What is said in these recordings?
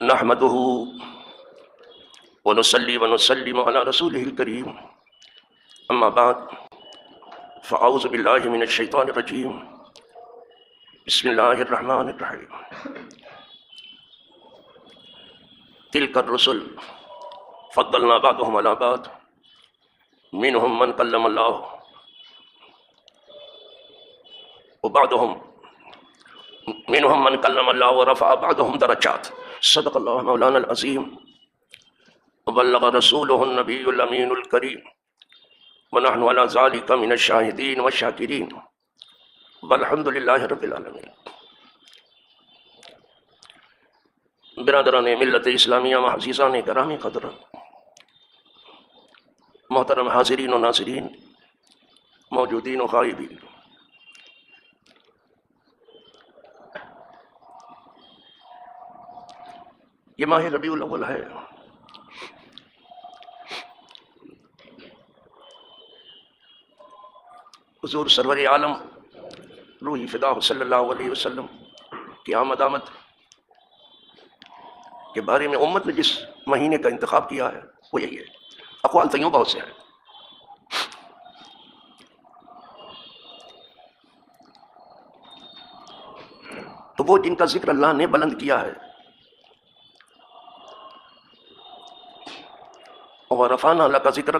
نحمده ونصلي ونسلم على رسوله الكريم اما بعد فاعوذ بالله من الشيطان الرجيم بسم الله الرحمن الرحيم تلك الرسل فضلنا بعضهم على بعض منهم من كلم الله وبعضهم منهم من كلم الله ورفع بعضهم درجات صدق الله مولانا العظيم وبلغ رسوله النبي الأمين الكريم ونحن على ذلك من الشاهدين والشاكرين والحمد لله رب العالمين. برادران ملت اسلامیہ و عزیزان گرامی قدر، محترم حاضرین و ناظرین، موجودین و غائبین، یہ ماہ ربیع الاول ہے. حضور سرور عالم روح فدا صلی اللہ علیہ وسلم کی آمد کے بارے میں امت نے جس مہینے کا انتخاب کیا ہے وہ یہی ہے. اقوال تو یوں بہت سے ہیں، تو وہ جن کا ذکر اللہ نے بلند کیا ہے، اور رفعنا اللہ کا ذکر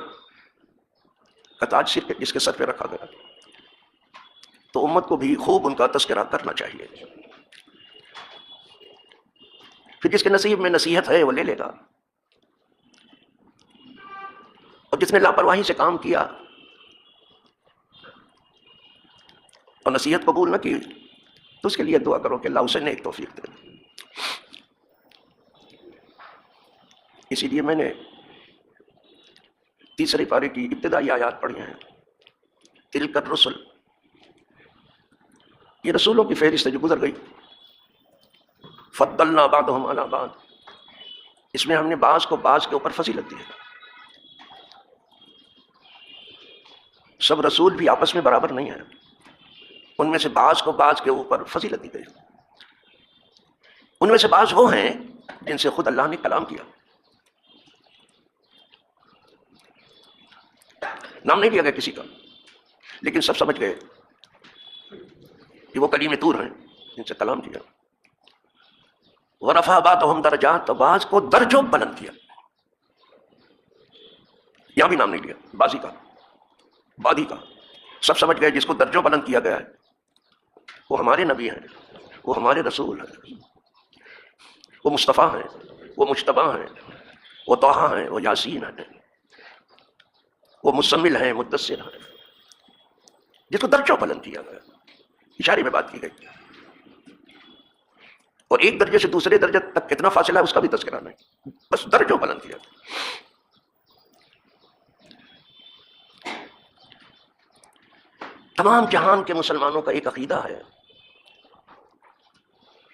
کا تاج صرف جس کے سر پہ رکھا گیا، تو امت کو بھی خوب ان کا تذکرہ کرنا چاہیے. پھر جس کے نصیب میں نصیحت ہے وہ لے لے گا، اور جس نے لاپرواہی سے کام کیا اور نصیحت قبول نہ کی تو اس کے لیے دعا کرو کہ اللہ اسے نیک توفیق دے. اسی لیے میں نے تیسرے پارے کی ابتدائی آیات پڑھی ہیں. تلک الرسل، یہ رسولوں کی فہرست جو گزر گئی. فضلنا بعضهم علی بعض، اس میں ہم نے بعض کو بعض کے اوپر فضیلت دی ہے. سب رسول بھی آپس میں برابر نہیں ہیں، ان میں سے بعض کو بعض کے اوپر فضیلت دی گئی. ان میں سے بعض وہ ہیں جن سے خود اللہ نے کلام کیا. نام نہیں لیا گیا کسی کا، لیکن سب سمجھ گئے کہ وہ کلیم طور ہیں جن سے کلام کیا. ورفع بعضهم درجات، تو بعض کو درجوں بلند کیا. یہاں بھی نام نہیں لیا، بازی کا، بادی کا. سب سمجھ گئے جس کو درجوں بلند کیا گیا ہے وہ ہمارے نبی ہیں، وہ ہمارے رسول ہیں، وہ مصطفیٰ ہیں، وہ مجتبیٰ ہیں، وہ طٰہٰ ہیں، وہ یاسین ہیں، وہ مزمل ہیں، مدثر ہیں. جس کو درجوں بلند کیا گیا، اشارے میں بات کی گئی. اور ایک درجے سے دوسرے درجے تک کتنا فاصلہ ہے اس کا بھی تذکرہ نہیں، بس درجوں بلند کیا گیا. تمام جہان کے مسلمانوں کا ایک عقیدہ ہے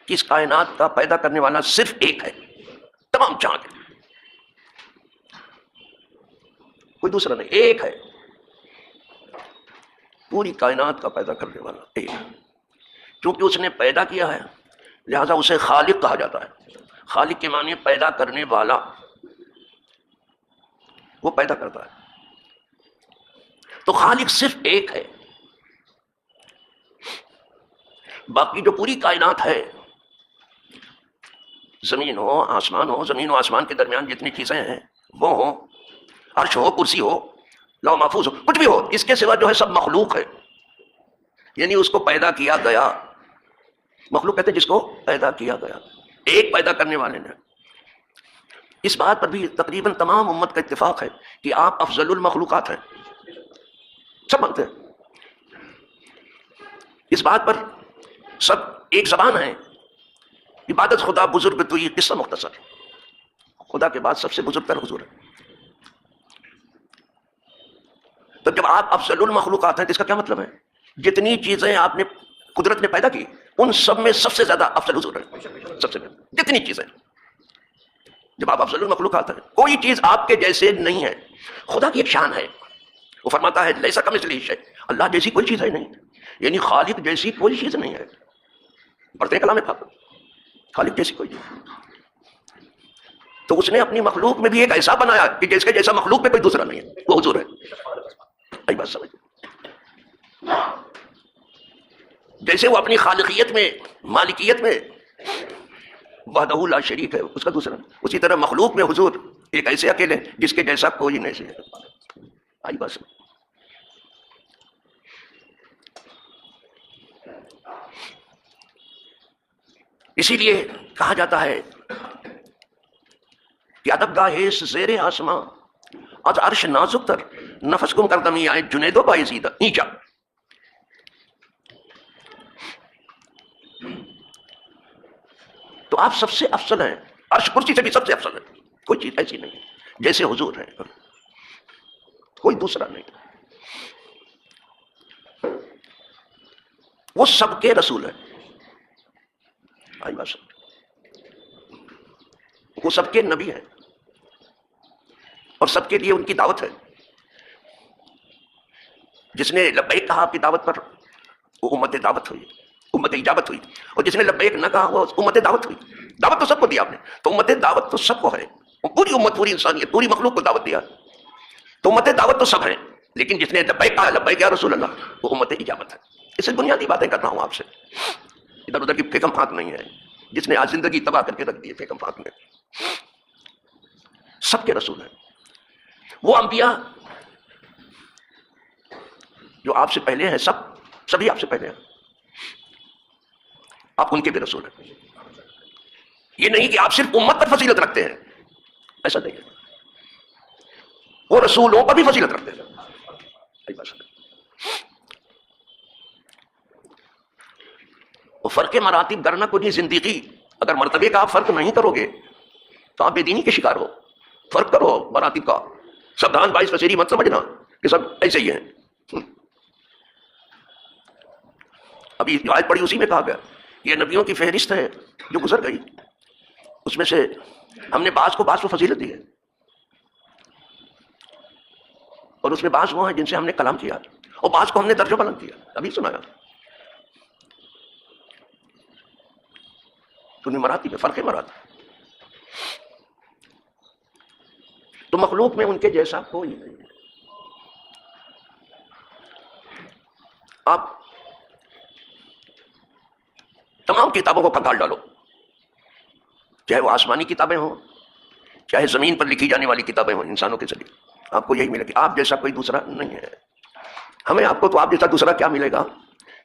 کہ اس کائنات کا پیدا کرنے والا صرف ایک ہے، تمام جہان کے، کوئی دوسرا نہیں، ایک ہے. پوری کائنات کا پیدا کرنے والا ایک، چونکہ اس نے پیدا کیا ہے لہذا اسے خالق کہا جاتا ہے. خالق کے معنی پیدا کرنے والا، وہ پیدا کرتا ہے. تو خالق صرف ایک ہے. باقی جو پوری کائنات ہے، زمین ہو، آسمان ہو، زمین و آسمان کے درمیان جتنی چیزیں ہیں وہ ہوں، عرش ہو، کرسی ہو، لوح محفوظ ہو، کچھ بھی ہو، اس کے سوا جو ہے سب مخلوق ہے. یعنی اس کو پیدا کیا گیا. مخلوق کہتے ہیں جس کو پیدا کیا گیا، ایک پیدا کرنے والے نے. اس بات پر بھی تقریباً تمام امت کا اتفاق ہے کہ آپ افضل المخلوقات ہیں، سب مانتے ہیں. اس بات پر سب ایک زبان ہیں. عبادت خدا بزرگ تو یہ قصہ مختصر، خدا کے بعد سب سے بزرگ تر حضور ہے. تو جب آپ افضل المخلوقات ہیں تو اس کا کیا مطلب ہے؟ جتنی چیزیں آپ نے قدرت نے پیدا کی ان سب میں سب سے زیادہ افضل حضور ہے. سب سے جتنی چیزیں، جب آپ افضل المخلوقات ہیں، کوئی چیز آپ کے جیسے نہیں ہے. خدا کی ایک شان ہے، وہ فرماتا ہے لیسا کمثلہ شیء، اللہ جیسی کوئی چیز ہے نہیں، یعنی خالق جیسی کوئی چیز نہیں ہے. پڑھتے ہیں کلام پاک، خالق جیسی کوئی چیز. تو اس نے اپنی مخلوق میں بھی ایک ایسا بنایا کہ جس کے جیسا مخلوق میں کوئی دوسرا نہیں ہے، وہ حضور ہے. آئی بات سمجھ؟ جیسے وہ اپنی خالقیت میں، مالکیت میں وحدہ لا شریک ہے، اس کا دوسرا، اسی طرح مخلوق میں حضور ایک ایسے اکیلے جس کے جیسا کوئی نہیں ہے. آئی بات سمجھ؟ اسی لیے کہا جاتا ہے کہ ادب گاہ زیر آسماں از عرش نازک تر نفس گم کردمی آئے جنید و بایزیدہ نیچا. تو آپ سب سے افضل ہیں، عرش کرسی سے بھی سب سے افضل ہیں. کوئی چیز ایسی نہیں جیسے حضور ہیں، کوئی دوسرا نہیں. وہ سب کے رسول ہیں. آئی بات سمجھ؟ وہ سب کے نبی ہیں اور سب کے لیے ان کی دعوت ہے. جس نے لبیک کہا آپ کی دعوت پر، وہ امت دعوت ہوئی، امت اجابت ہوئی. اور جس نے لبیک نہ کہا وہ امت دعوت ہوئی. دعوت تو سب کو دیا آپ نے، تو امت دعوت تو سب کو ہے. پوری امت، پوری انسانیت، پوری مخلوق کو دعوت دیا. تو امت دعوت تو سب ہیں، لیکن جس نے لبیک کہا لبیک یا رسول اللہ، وہ امت اجابت ہے. اس سے بنیادی باتیں کر رہا ہوں آپ سے، ادھر ادھر کی فکم فاق نہیں ہے. جس نے آج زندگی تباہ کر کے رکھ دی فکم فاق میں. سب کے رسول ہیں. وہ انبیاء جو آپ سے پہلے ہیں، سبھی آپ سے پہلے ہیں، آپ ان کے بھی رسول ہیں. یہ نہیں کہ آپ صرف امت پر فضیلت رکھتے ہیں، ایسا نہیں ہے. وہ رسولوں پر بھی فضیلت رکھتے ہیں. وہ فرق مراتب کرنا کوئی زندگی، اگر مرتبے کا آپ فرق نہیں کرو گے تو آپ بے دینی کے شکار ہو. فرق کرو مراتب کا. سبدان باعث فسیری مت سمجھنا کہ سب ایسے ہی ہیں. ابھی جو آیت پڑھی اسی میں کہا گیا یہ نبیوں کی فہرست ہے جو گزر گئی، اس میں سے ہم نے بعض کو فضیلت دی ہے، اور اس میں بعض وہ ہیں جن سے ہم نے کلام کیا، اور بعض کو ہم نے درجہ بلند کیا. ابھی سنایا تو مراتب فرق مراتب. تو مخلوق میں ان کے جیسا کوئی نہیں ہے. آپ تمام کتابوں کو کھنگال ڈالو، چاہے وہ آسمانی کتابیں ہوں، چاہے زمین پر لکھی جانے والی کتابیں ہوں انسانوں کے ذریعے، آپ کو یہی ملے کہ آپ جیسا کوئی دوسرا نہیں ہے. ہمیں آپ کو تو آپ جیسا دوسرا کیا ملے گا؟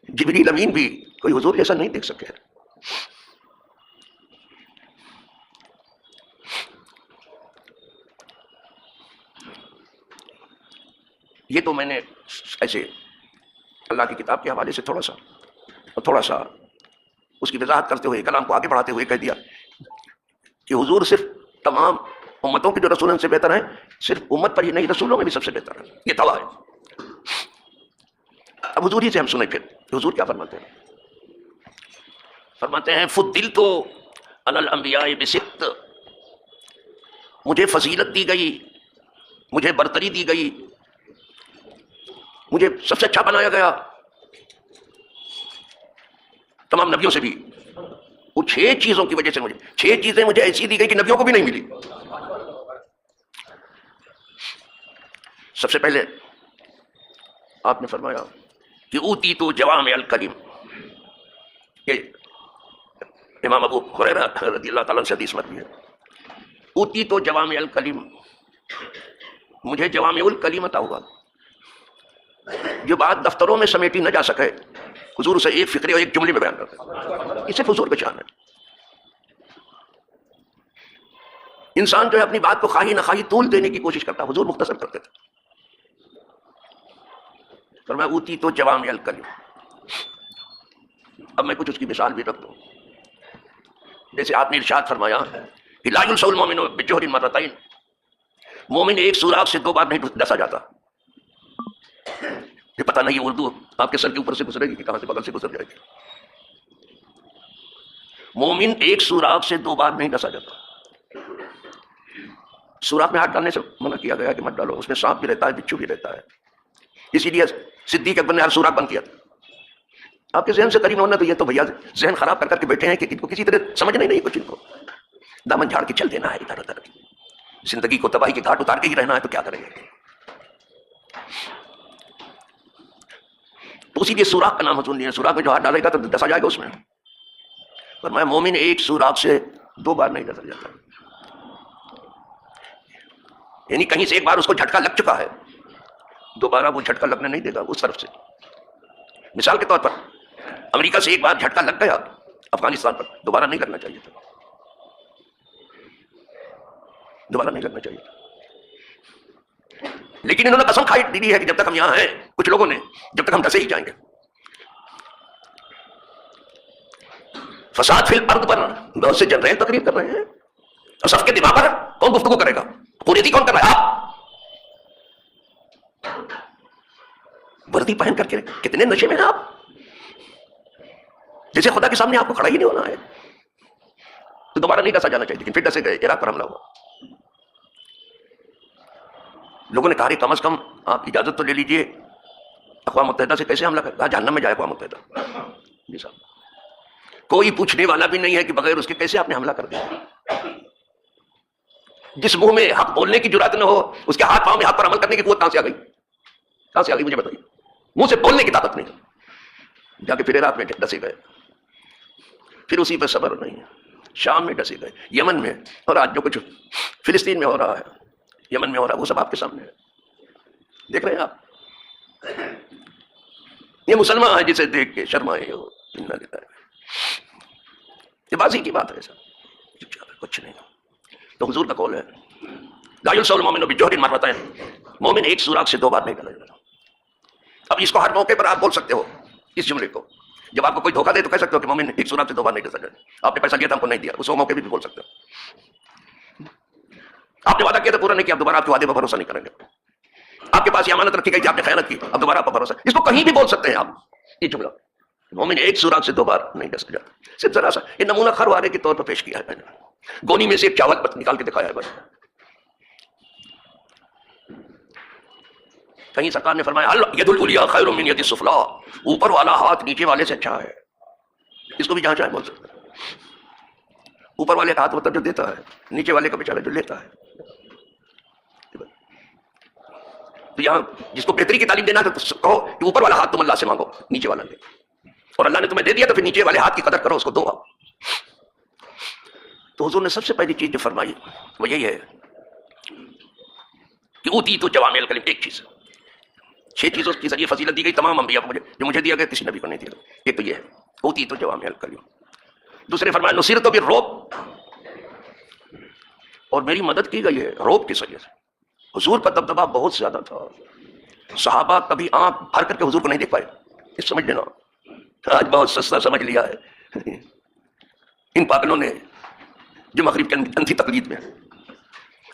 جبریل امین بھی کوئی حضور جیسا نہیں دیکھ سکے. یہ تو میں نے ایسے اللہ کی کتاب کے حوالے سے تھوڑا سا اس کی وضاحت کرتے ہوئے، کلام کو آگے بڑھاتے ہوئے کہہ دیا کہ حضور صرف تمام امتوں کے جو رسولوں سے بہتر ہیں، صرف امت پر ہی نہیں، رسولوں میں بھی سب سے بہتر ہے. یہ دعویٰ ہے. اب حضور ہی سے ہم سنیں پھر حضور کیا فرماتے ہیں. فرماتے ہیں فضلت علی الانبیاء بست، مجھے فضیلت دی گئی، مجھے برتری دی گئی، مجھے سب سے اچھا بنایا گیا تمام نبیوں سے بھی. وہ 6 چیزوں کی وجہ سے مجھے 6 چیزیں مجھے ایسی دی گئی کہ نبیوں کو بھی نہیں ملی. سب سے پہلے آپ نے فرمایا کہ اوتی تو جوامع الکلم. یہ امام ابو ہریرہ رضی اللہ تعالیٰ سے حدیث مروی ہے. اوتی تو جوامع الکلم، مجھے جوامع الکلم عطا ہوا. جو بات دفتروں میں سمیٹی نہ جا سکے، حضور سے ایک فکرے اور ایک جملے میں بیان کرتے ہیں. یہ صرف حضور کا شان ہے. انسان جو ہے اپنی بات کو خواہی نہ خواہی طول دینے کی کوشش کرتا، حضور مختصر کرتے تھے. فرمایا اوتی تو جوامع الکلم. اب میں کچھ اس کی مثال بھی رکھ دوں. جیسے آپ نے ارشاد فرمایا کہ لا یلسع المؤمن بجوہر مرتین، مومن ایک سوراخ سے 2 بار نہیں ڈسا جاتا. یہ پتہ نہیں اردو آپ کے سر کے اوپر سے گزرے گی کہ کہاں سے بغل سے گزر جائے گی. مومن ایک سوراخ سے 2 بار نہیں ڈسا جاتا. سوراخ میں ہاتھ ڈالنے سے منع کیا گیا کہ مت ڈالو، اس میں سانپ بھی رہتا ہے، بچھو بھی رہتا ہے. اسی لیے صدیق اکبر نے ہر سوراخ بند کیا تھا. آپ کے ذہن سے قریب ہونا تو یہ تو بھیا ذہن خراب کر کے بیٹھے ہیں کہ ان کو کسی طرح سمجھ نہیں کچھ. ان کو دامن جھاڑ کے چل دینا ہے ادھر ادھر. زندگی کو تباہی کے گھاٹ اتار کے ہی رہنا ہے تو کیا کریں گے. تو اسی لیے سوراخ کا نام حضور نے سوراخ میں جو ہاتھ ڈالے گا تو ڈسا جائے گا اس میں. پر میں مومن ایک سوراخ سے 2 بار نہیں ڈسا جاتا. یعنی کہیں سے ایک بار اس کو جھٹکا لگ چکا ہے, دوبارہ وہ جھٹکا لگنے نہیں دے گا اس طرف سے. مثال کے طور پر امریکہ سے ایک بار جھٹکا لگ گیا افغانستان پر, دوبارہ نہیں لگنا چاہیے تھا, دوبارہ نہیں لگنا چاہیے تھا. لیکن انہوں نے قسم کھائی دی ہے کہ جب تک ہم یہاں ہیں, کچھ لوگوں نے, جب تک ہم ڈسے ہی جائیں گے. فساد فی الارض پر بہت سے جنرل تقریر کر رہے ہیں, اور سب کے دماغ پر کون گفتگو کرے گا؟ قریشی کون کر رہا ہے؟ آپ وردی پہن کر کے کتنے نشے میں ہیں آپ, جیسے خدا کے سامنے آپ کو کھڑا ہی نہیں ہونا ہے. تو دوبارہ نہیں ڈسا جانا چاہیے, لیکن پھر ڈسے گئے, عراق پر حملہ ہوا. لوگوں نے کہا کم از کم آپ اجازت تو لے لیجئے, اقوام متحدہ سے کیسے حملہ کر, جہنم میں جائے اقوام متحدہ. جی صاحب, کوئی پوچھنے والا بھی نہیں ہے کہ بغیر اس کے کیسے آپ نے حملہ کر دیا. جس منہ میں حق بولنے کی جرات نہ ہو, اس کے ہاتھ پاؤں میں حق پر عمل کرنے کی قوت کہاں سے آ گئی؟ کہاں سے آ گئی مجھے بتائیے. منہ سے بولنے کی طاقت نہیں. جا کے پھر عراق میں ڈسے گئے, پھر اسی پہ صبر نہیں, شام میں ڈسے گئے, یمن میں, اور آج جو کچھ فلسطین میں ہو رہا ہے, یمن میں ہو رہا ہے, وہ سب آپ کے سامنے ہے, دیکھ رہے ہیں آپ. یہ مسلمان ہے جسے دیکھ کے شرمائے ہو, یہ بازی کی بات ہے سر, کچھ نہیں. تو حضور کا قول ہے لا یلسع المؤمن بجوہر مرتین, مومن ایک سوراخ سے 2 بار نہیں ڈالا جاتا. اب اس کو ہر موقع پر آپ بول سکتے ہو اس جملے کو. جب آپ کو کوئی دھوکہ دے تو کہہ سکتے ہو کہ مومن ایک سوراخ سے 2 بار نہیں ڈسا جاتا. آپ نے پیسہ دیا تھا ہم کو نہیں دیا, اس موقع بھی بول سکتے ہو. آپ نے وعدہ کیا تھا پورا نہیں کیا, اب دوبارہ آپ کے وعدے پر بھروسہ نہیں کریں گے. آپ کے پاس یہ امانت رکھی گئی کہ آپ نے خیانت کی, اب دوبارہ آپ پر بھروسہ, اس کو کہیں بھی بول سکتے ہیں آپ. یہ جملہ مومن ایک سوراخ سے 2 بار نہیں ڈسا جاتا. صرف ذرا سا یہ نمونہ خروارے کے طور پر پیش کیا ہے میں نے, گونی میں سے ایک چاول نکال کے دکھایا ہے بس. کہیں سرکار نے فرمایا ید العلیٰ خیر من ید السفلیٰ, اوپر والا ہاتھ نیچے والے سے اچھا ہے. اس کو بھی جہاں چاہے بول سکتے ہیں. اوپر والے کا ہاتھ مطلب جو دیتا ہے, نیچے والے کا بیچارہ جو لیتا ہے. تو یہاں جس کو بہتری کی تعلیم دینا ہے تو کہو کہ اوپر والا ہاتھ تم اللہ سے مانگو, نیچے والا دے, اور اللہ نے تمہیں دے دیا تو پھر نیچے والے ہاتھ کی قدر کرو, اس کو دو. تو حضور نے سب سے پہلی چیز جو فرمائی وہ یہی ہے کہ اوتی تو جوامع الکلم, ایک چیز, 6 چیزوں کے ذریعے فضیلت دی گئی تمام انبیاء کو, جو مجھے دیا گیا کسی نبی کو نہیں دیا. ایک تو یہ ہے اوتی تو جوامع الکلم. دوسرے فرمایا نصرت بالرعب, اور میری مدد کی گئی ہے رعب کے ذریعے سے. حضور کا دبدبہ بہت زیادہ تھا, صحابہ کبھی آنکھ بھر کر کے حضور کو نہیں دیکھ پائے. اس سمجھ لینا, آج بہت سستا سمجھ لیا ہے ان پاگلوں نے جو مغرب کے انتھی تقلید میں.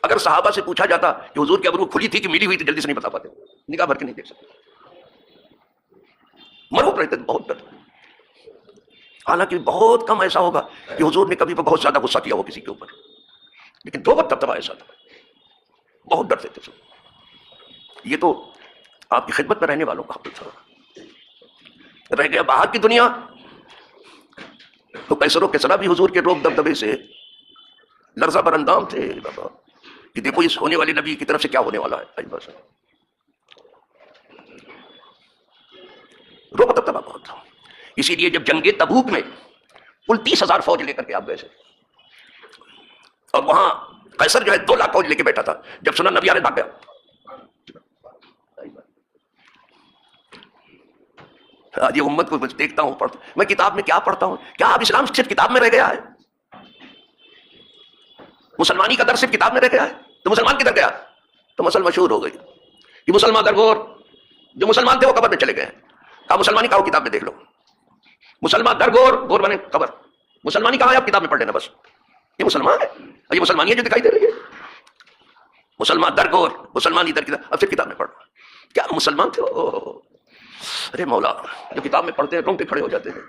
اگر صحابہ سے پوچھا جاتا کہ حضور کی ابرو کھلی تھی کہ ملی ہوئی تھی, جلدی سے نہیں بتا پاتے, نگاہ بھر کے نہیں دیکھ سکتے, مرعوب رہتے تھے, بہت ڈر. حالانکہ بہت کم ایسا ہوگا کہ حضور نے کبھی بہت زیادہ غصہ کیا ہو کسی کے اوپر, لیکن 2 وقت دبدبہ ایسا تھا, بہت ڈرتے تھے سب. یہ تو آپ کی خدمت میں رہنے والوں کا حق تھا. رہ گیا باہر کی دنیا تو کیسر و کسرا بھی حضور کے روب دبدبے سے لرزہ بر اندام تھے بابا, کہ دیکھو اس ہونے والے نبی کی طرف سے کیا ہونے والا ہے. بس روب دبدبہ بہت تھا. اسی لیے جب جنگ تبوک میں کل 30,000 فوج لے کر کے آپ گئے تھے, اور وہاں قیصر جو ہے 2 لاکھ فوج لے کے بیٹھا تھا, جب سنا نبی آ رہے بھاگ گیا. آج یہ امت کو دیکھتا ہوں, پڑھتا میں کتاب میں کیا پڑھتا ہوں, کیا اب اسلام صرف کتاب میں رہ گیا ہے؟ مسلمانی کا در صرف کتاب میں رہ گیا ہے؟ تو مسلمان کدھر گیا؟ تو مسل مشہور ہو گئی. یہ مسلمان درگور جو مسلمان تھے وہ قبر میں چلے گئے. کہا مسلمانی کہا کتاب میں دیکھ لو, مسلمان درگور, گور بنے قبر, مسلمانی کہا آپ کتاب میں پڑھ لینا بس. یہ مسلمان ہے, یہ مسلمانی ہے جو دکھائی دے رہی ہے. مسلمان درگور, مسلمانی در کتاب, اب صرف کتاب میں پڑھ. کیا مسلمان تھے؟ ارے مولا, جو کتاب میں پڑھتے ہیں رونگٹے کھڑے ہو جاتے ہیں.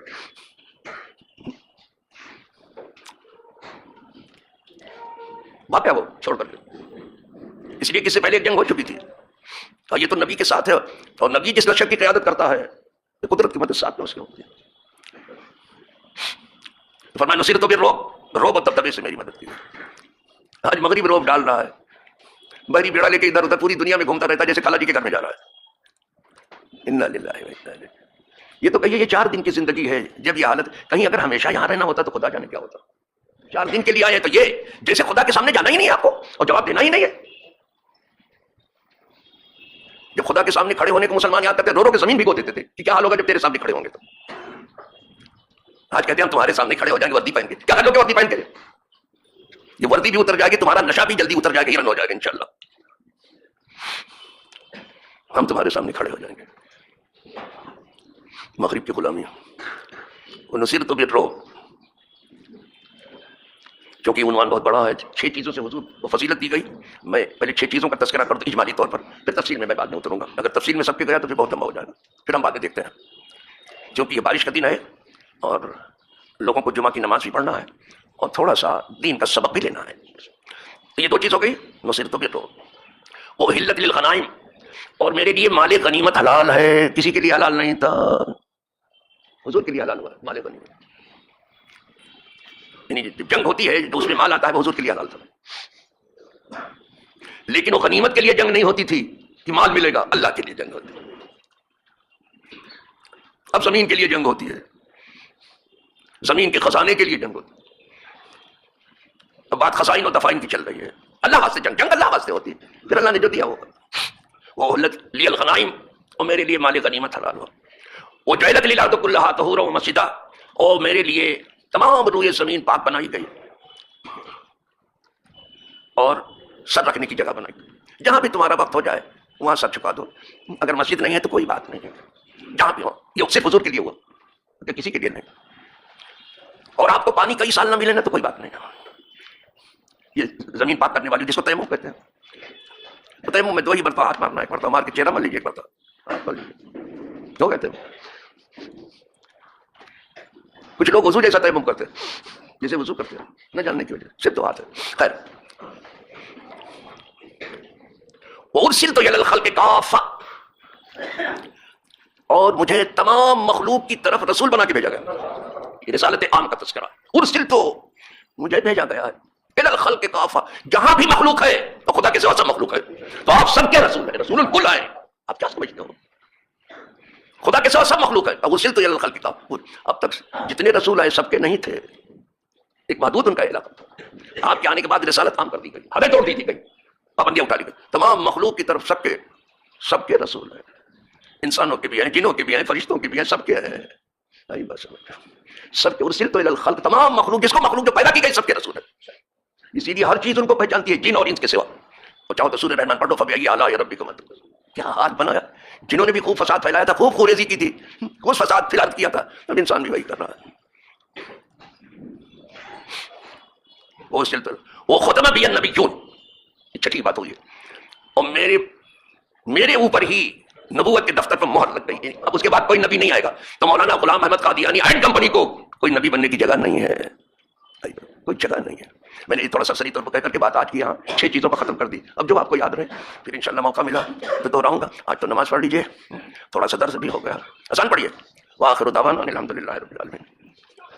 بھاگ گیا وہ چھوڑ کر کے, اس لیے کس سے پہلے ایک جنگ ہو چکی تھی. اور یہ تو نبی کے ساتھ ہے, اور نبی جس لشکر کی قیادت کرتا ہے قدرت کی مدد ساتھ میں اس کے ہوتی ہے. فرمایا نصرت بالرعب, روب اور دبدبے سے میری مدد کی. آج مغرب روب ڈال رہا ہے، بحری بیڑا لے کے ادھر ادھر پوری دنیا میں گھومتا رہتا ہے جیسے خالہ جی کے گھر میں جا رہا ہے. انا للہ و انا الیہ. یہ تو کہیے یہ 4 دن کی زندگی ہے. جب یہ حالت، کہیں اگر ہمیشہ یہاں رہنا ہوتا تو خدا جانے کیا ہوتا. 4 دن کے لیے آئے تو یہ جیسے خدا کے سامنے جانا ہی نہیں ہے آپ کو اور جواب دینا ہی نہیں ہے. جب خدا کے سامنے کھڑے ہونے کو مسلمان یاد کرتے رو رو کے زمین بھگو دیتے تھے کہ کیا حال ہوگا جب تیرے سامنے کھڑے ہوں گے. تو آج کہتے ہیں ہم تمہارے سامنے کھڑے ہو جائیں گے وردی پہن کے. کیا کر لو گے وردی پہن کے؟ یہ وردی بھی اتر جائے گی، تمہارا نشہ بھی جلدی اتر جائے گا، ہیرن ہو جائے گا انشاءاللہ. ہم تمہارے سامنے کھڑے ہو جائیں گے. مغرب کی غلامی نصرت بالرعب، چونکہ عنوان بہت بڑا ہے. 6 چیزوں سے حضور کو فضیلت دی گئی. میں پہلے 6 چیزوں کا تذکرہ کر دوں اجمالی طور پر، پھر تفصیل میں بعد میں اتروں گا. اگر تفصیل میں سب کے گیا تو پھر بہت لمبا ہو جائے گا، پھر ہم بعد میں دیکھتے ہیں. کیونکہ یہ بارش کا دن ہے اور لوگوں کو جمعہ کی نماز بھی پڑھنا ہے اور تھوڑا سا دین کا سبق بھی لینا ہے. تو یہ 2 چیز ہو گئی، نصرت بالرعب وہ حلت للغنائم، اور میرے لیے مال غنیمت حلال ہے. کسی کے لیے حلال نہیں تھا، حضور کے لیے حلال ہوا مال غنیمت. یعنی جب جنگ ہوتی ہے تو اس میں مال آتا ہے، وہ حضور کے لیے حلال تھا. لیکن وہ غنیمت کے لیے جنگ نہیں ہوتی تھی کہ مال ملے گا، اللہ کے لیے جنگ ہوتی ہے. اب زمین کے لیے جنگ ہوتی ہے، زمین کے خزانے کے لیے جنگ ہوتی ہے. اب بات خزائن و دفائن کی چل رہی ہے. اللہ واسطے جنگ اللہ واسطے ہوتی ہے. پھر اللہ نے جو دیا وہ حلت لی الغنائم، اور میرے لیے مال غنیمت حلال ہو. وہ جعلت الارض کلھا طہورا ومسجدا، اور میرے لیے تمام روئے زمین پاک بنائی گئی اور سر رکھنے کی جگہ بنائی گئی. جہاں بھی تمہارا وقت ہو جائے وہاں سر چھپا دو. اگر مسجد نہیں ہے تو کوئی بات نہیں ہے، جہاں بھی ہو. یہ صرف حضور کے لیے ہوا، کسی کے لیے نہیں. اور آپ کو پانی کئی سال نہ ملے نا تو کوئی بات نہیں. یہ زمین پاک کرنے والی جس کو تیمم کہتے ہیں. تیمم میں 2 ہی مرتبہ ہاتھ مارنا ہے، مرتبہ مار کے چہرہ مل لیجیے، ایک مرتبہ ہاتھ مل لیجیے. کیوں کہتے ہیں؟ کچھ لوگ وضو جیسا تیمم کرتے ہیں، جیسے وضو کرتے ہیں، نہ جاننے کی وجہ صرف 2 ہاتھ ہے. خیر، وَأُرْسِلْتُ إِلَى الْخَلْقِ كَافَّةً، اور مجھے تمام مخلوق کی طرف رسول بنا کے بھیجا گیا. یہ رسالت عام کا تذکرہ. ارسلتو، مجھے بھیجا گیا ہے إِلَى الْخَلْقِ كَافَّةً، جہاں بھی مخلوق ہے تو خدا کے سوا سب مخلوق ہے، تو آپ سب کے رسول ہیں، رسول الکل ہیں. آپ کیا سمجھتے ہو؟ خدا کے سوا سب مخلوق ہے. ارسلتو إِلَى الْخَلْقِ كَافَّةً، اب تک جتنے رسول آئے سب کے نہیں تھے، ایک محدود ان کا علاقہ تھا. آپ کے آنے کے بعد رسالت عام کر دی گئی، حدیں توڑ دی گئی، پابندیاں اٹھا لی گئی. تمام مخلوق کی طرف سب کے رسول ہیں. انسانوں کے بھی ہیں، جنوں کے بھی ہیں، فرشتوں کے بھی ہیں، سب کے ہیں. بس سب کے. ارسلتو إِلَى الْخَلْقِ، تمام مخلوق، جس کو مخلوق جو پیدا کی گئی سب کے رسول ہیں. اسی لیے ہر چیز ان کو پہچانتی ہے، جن اور انس کے سوا. اور چاہو تو سورہ رحمان پڑھو، فَبِأَيِّ آلَاءِ رَبِّكُمَا تُكَذِّبَانِ. کیا حال بنایا. جنہوں نے بھی خوب فساد پھیلایا تھا، خوب خوریزی کی تھی، خوب فساد پھیلا کیا تھا، اب انسان بھی وہی کر رہا ہے. وہ ختم بھی النبیون، چھٹی بات ہوئی ہے. اور میرے اوپر ہی نبوت کے دفتر پر مہر لگ گئی. اب اس کے بعد کوئی نبی نہیں آئے گا. تو مولانا غلام احمد قادیانی اینڈ کمپنی کو کوئی نبی بننے کی جگہ نہیں ہے، کوئی جگہ نہیں ہے. میں نے تھوڑا سا سری طور پر کہہ کر کے بات آج کی یہاں 6 چیزوں پر ختم کر دی. اب جو آپ کو یاد رہے پھر انشاءاللہ موقع ملا تو دوہراؤں گا. آج تو نماز پڑھ لیجیے، تھوڑا سا درس بھی ہو گیا. آسان پڑھیے. وآخر دعوانا الحمدللہ رب العالمین.